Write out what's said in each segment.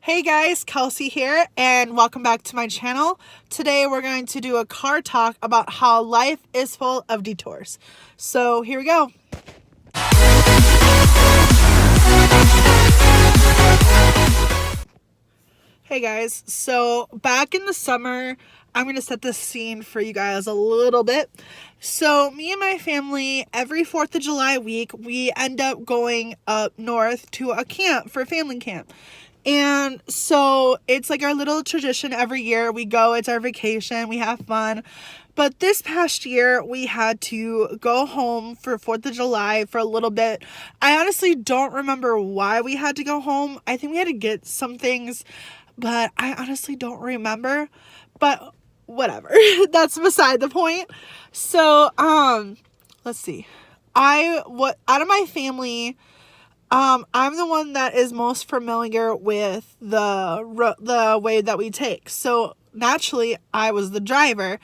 Hey guys, Kelsey here, and welcome back to my channel. Today we're going to do a car talk about how life is full of detours. So here we go. Hey guys, so back in the summer, I'm going to set the scene for you guys a little bit. So me and my family, every 4th of July week, we end up going up north to a camp for family camp. And so it's like our little tradition every year. We go, it's our vacation, we have fun. But this past year, we had to go home for 4th of July for a little bit. I honestly don't remember why we had to go home. I think we had to get some things, but I honestly don't remember. But whatever, that's beside the point. So, let's see. Out of my family, I'm the one that is most familiar with the way that we take. So naturally, I was the driver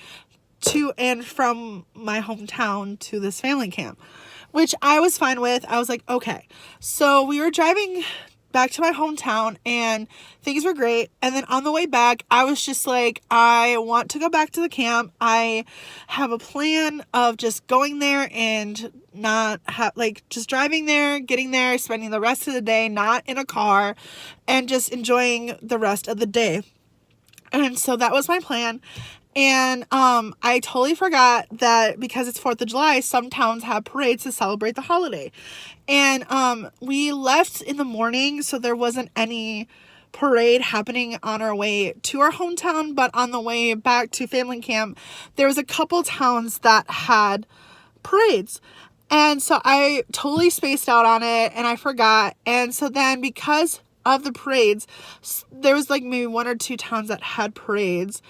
to and from my hometown to this family camp, which I was fine with. I was like, okay. So we were driving back to my hometown and things were great. And then on the way back, I was just like, I want to go back to the camp. I have a plan of just going there and not just driving there, getting there, spending the rest of the day not in a car, and just enjoying the rest of the day. And so that was my plan. And I totally forgot that because it's 4th of July, some towns have parades to celebrate the holiday. And we left in the morning, so there wasn't any parade happening on our way to our hometown. But on the way back to family camp, there was a couple towns that had parades. And so I totally spaced out on it and I forgot. And so then because of the parades, there was like maybe 1 or 2 towns that had parades.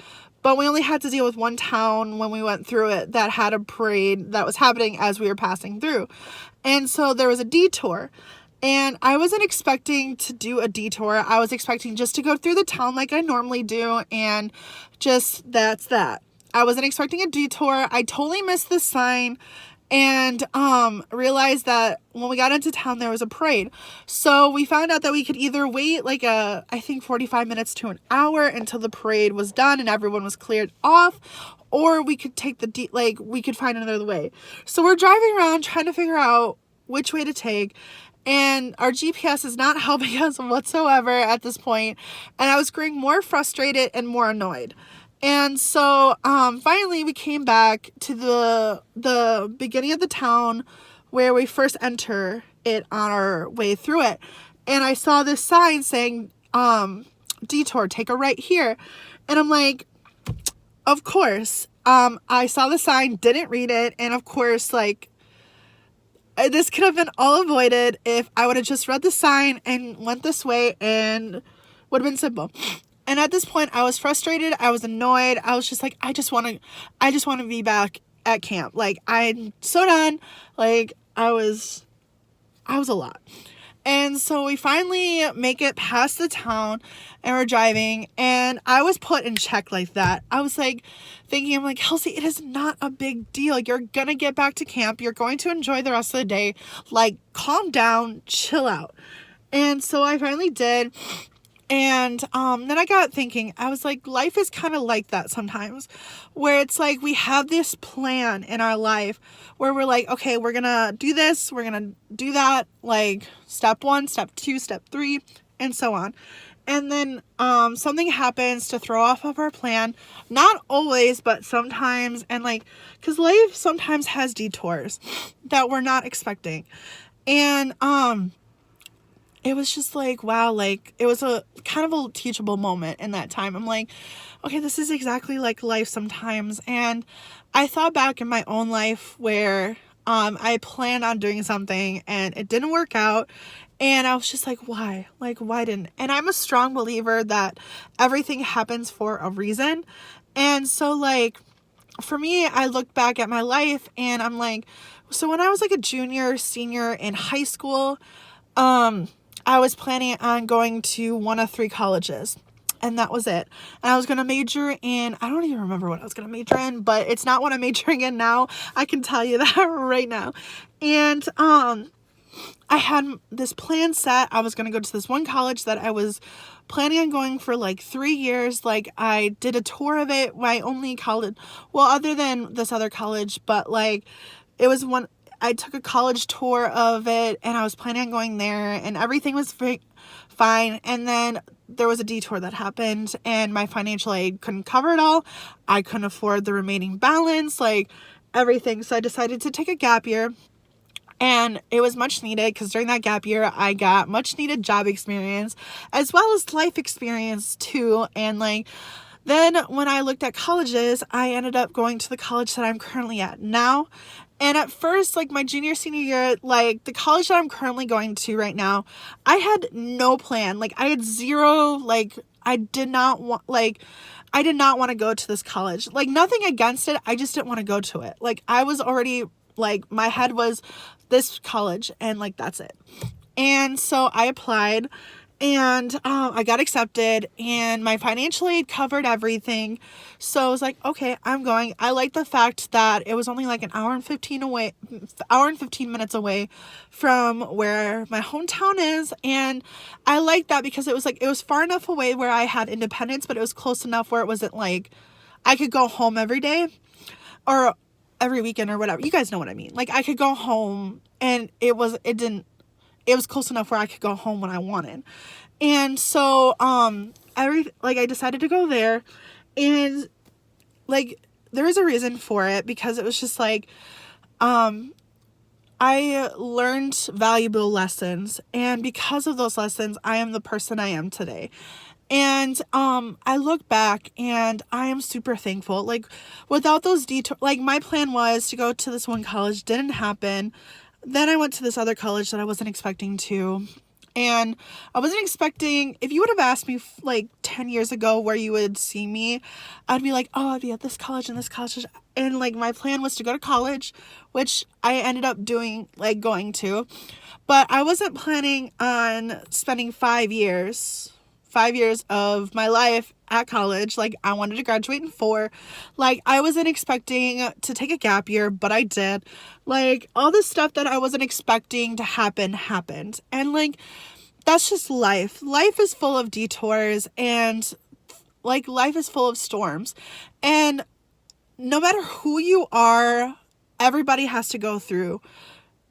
But we only had to deal with one town when we went through it that had a parade that was happening as we were passing through. And so there was a detour. And I wasn't expecting to do a detour. I was expecting just to go through the town like I normally do. And just that's that. I wasn't expecting a detour. I totally missed the sign. And realized that when we got into town, there was a parade. So we found out that we could either wait I think 45 minutes to an hour until the parade was done and everyone was cleared off, or we could take we could find another way. So we're driving around trying to figure out which way to take, and our GPS is not helping us whatsoever at this point. And I was growing more frustrated and more annoyed. And so finally we came back to the beginning of the town where we first enter it on our way through it. And I saw this sign saying, detour, take a right here. And I'm like, of course. I saw the sign, didn't read it. And of course, this could have been all avoided if I would have just read the sign and went this way, and would have been simple. And at this point, I was frustrated. I was annoyed. I was just like, I just want to be back at camp. I'm so done. I was a lot. And so we finally make it past the town and we're driving, and I was put in check like that. I was thinking, I'm like, Kelsey, it is not a big deal. You're going to get back to camp. You're going to enjoy the rest of the day. Calm down, chill out. And so I finally did. And then I got thinking, I was like, life is kind of like that sometimes, where it's like we have this plan in our life where we're like, okay, we're going to do this, we're going to do that, step 1, step 2, step 3, and so on. And then something happens to throw off of our plan. Not always, but sometimes. And because life sometimes has detours that we're not expecting. And it was just wow, it was a kind of a teachable moment in that time. I'm like, okay, this is exactly like life sometimes. And I thought back in my own life where I planned on doing something and it didn't work out. And I was just like, why? Why didn't? And I'm a strong believer that everything happens for a reason. And so for me, I look back at my life and I'm like, so when I was a junior, senior in high school, I was planning on going to one of 3 colleges, and that was it. And I was going to major in, I don't even remember what I was going to major in, but it's not what I'm majoring in now. I can tell you that right now. And I had this plan set. I was going to go to this one college that I was planning on going for like 3 years. Like I did a tour of it, my only college, well, other than this other college, but like it was one, I took a college tour of it and I was planning on going there and everything was fine. And then there was a detour that happened and my financial aid couldn't cover it all. I couldn't afford the remaining balance, like everything. So I decided to take a gap year. And it was much needed because during that gap year, I got much needed job experience as well as life experience too. And like, then when I looked at colleges, I ended up going to the college that I'm currently at now. And at first, like my junior, senior year, like the college that I'm currently going to right now, I had no plan. Like I had zero, like I did not want to go to this college. Like nothing against it. I just didn't want to go to it. Like I was already, like my head was this college and like that's it. And so I applied and I got accepted and my financial aid covered everything. So I was like, okay, I'm going. I like the fact that it was only like an hour and 15 minutes away from where my hometown is. And I like that because it was like, it was far enough away where I had independence, but it was close enough where it wasn't like I could go home every day or every weekend or whatever. You guys know what I mean. Like I could go home and it was close enough where I could go home when I wanted. And so I decided to go there and like there was a reason for it because it was just like I learned valuable lessons and because of those lessons I am the person I am today. And I look back and I am super thankful. Like without those detours, like my plan was to go to this one college, didn't happen. Then I went to this other college that I wasn't expecting to. And I wasn't expecting, if you would have asked me like 10 years ago where you would see me, I'd be like, oh, I'd be at this college and this college. And like my plan was to go to college, which I ended up doing, like going to. But I wasn't planning on spending 5 years of my life at college. Like I wanted to graduate in 4. Like I wasn't expecting to take a gap year, but I did. Like all this stuff that I wasn't expecting to happen happened. And like that's just life. Life is full of detours and like life is full of storms. And no matter who you are, everybody has to go through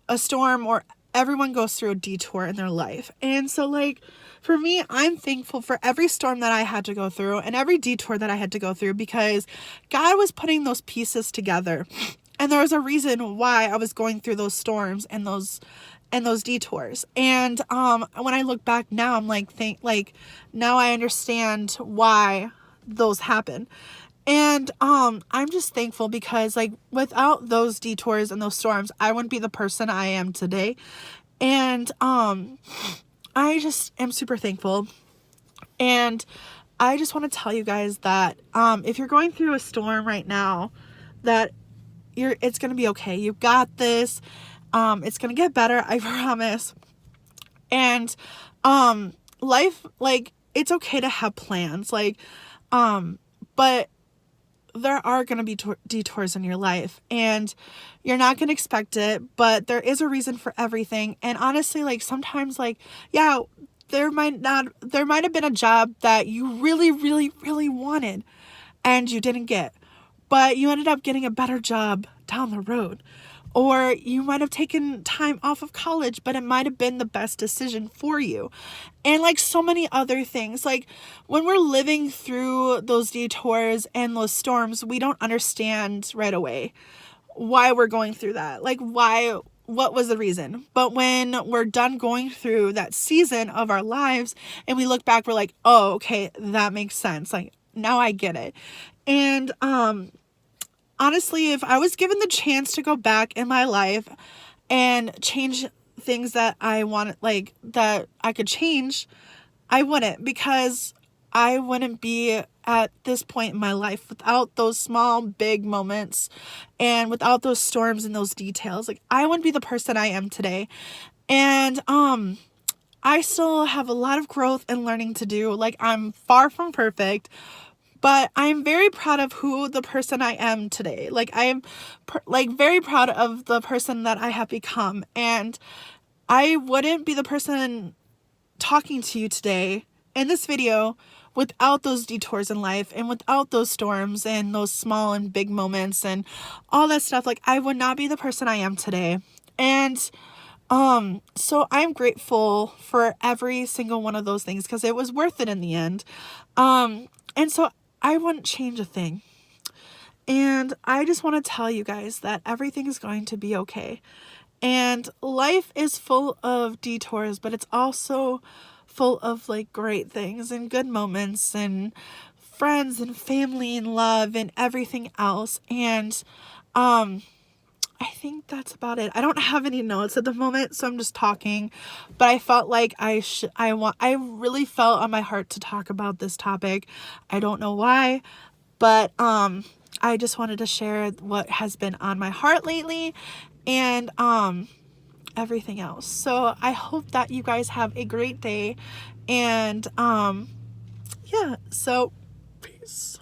a storm or everyone goes through a detour in their life. And so like for me, I'm thankful for every storm that I had to go through and every detour that I had to go through because God was putting those pieces together. And there was a reason why I was going through those storms and those detours. And when I look back now, I'm like, now I understand why those happen. And I'm just thankful because like without those detours and those storms, I wouldn't be the person I am today. And I just am super thankful. And I just want to tell you guys that if you're going through a storm right now, that it's going to be okay. You got this. It's going to get better, I promise. And life, like it's okay to have plans, like but there are going to be detours in your life and you're not going to expect it, but there is a reason for everything. And honestly, like sometimes like, yeah, there might have been a job that you really, really, really wanted and you didn't get, but you ended up getting a better job down the road. Or you might have taken time off of college, but it might have been the best decision for you. And like so many other things, like when we're living through those detours and those storms, we don't understand right away why we're going through that. Like what was the reason? But when we're done going through that season of our lives and we look back, we're like, oh, okay, that makes sense. Like now I get it. And, honestly, if I was given the chance to go back in my life and change things that I want, like that I could change, I wouldn't, because I wouldn't be at this point in my life without those small, big moments and without those storms and those details. Like I wouldn't be the person I am today. And, I still have a lot of growth and learning to do. Like I'm far from perfect, but I'm very proud of the person I am today. Like I am very proud of the person that I have become. And I wouldn't be the person talking to you today in this video, without those detours in life and without those storms and those small and big moments and all that stuff, like I would not be the person I am today. And so I'm grateful for every single one of those things because it was worth it in the end. And so I wouldn't change a thing. And I just want to tell you guys that everything is going to be okay. And life is full of detours, but it's also full of like great things and good moments and friends and family and love and everything else. And I think that's about it. I don't have any notes at the moment, so I'm just talking, but I felt like I really felt on my heart to talk about this topic. I don't know why, but I just wanted to share what has been on my heart lately and everything else. So I hope that you guys have a great day, and yeah, so peace.